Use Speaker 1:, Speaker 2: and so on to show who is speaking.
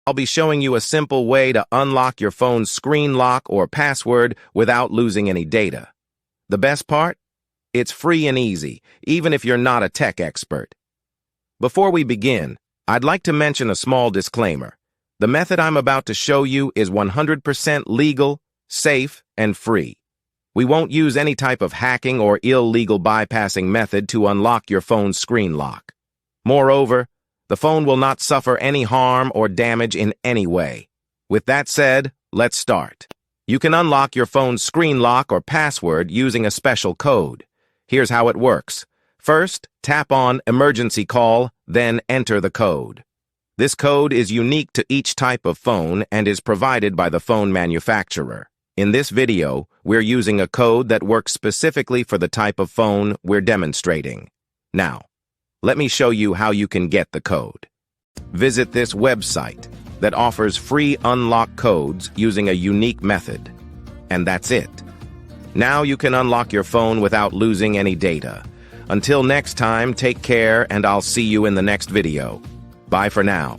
Speaker 1: I'll be showing you a simple way to unlock your phone's screen lock or password without losing any data. The best part? It's free and easy, even if you're not a tech expert. Before we begin, I'd like to mention a small disclaimer. The method I'm about to show you is 100% legal, safe, and free. We won't use any type of hacking or illegal bypassing method to unlock your phone's screen lock. Moreover, the phone will not suffer any harm or damage in any way. With that said, let's start. You can unlock your phone's screen lock or password using a special code. Here's how it works. First, tap on Emergency Call, then enter the code. This code is unique to each type of phone and is provided by the phone manufacturer. In this video, we're using a code that works specifically for the type of phone we're demonstrating. Now, let me show you how you can get the code. Visit this website that offers free unlock codes using a unique method. And that's it. Now you can unlock your phone without losing any data. Until next time, take care, and I'll see you in the next video. Bye for now.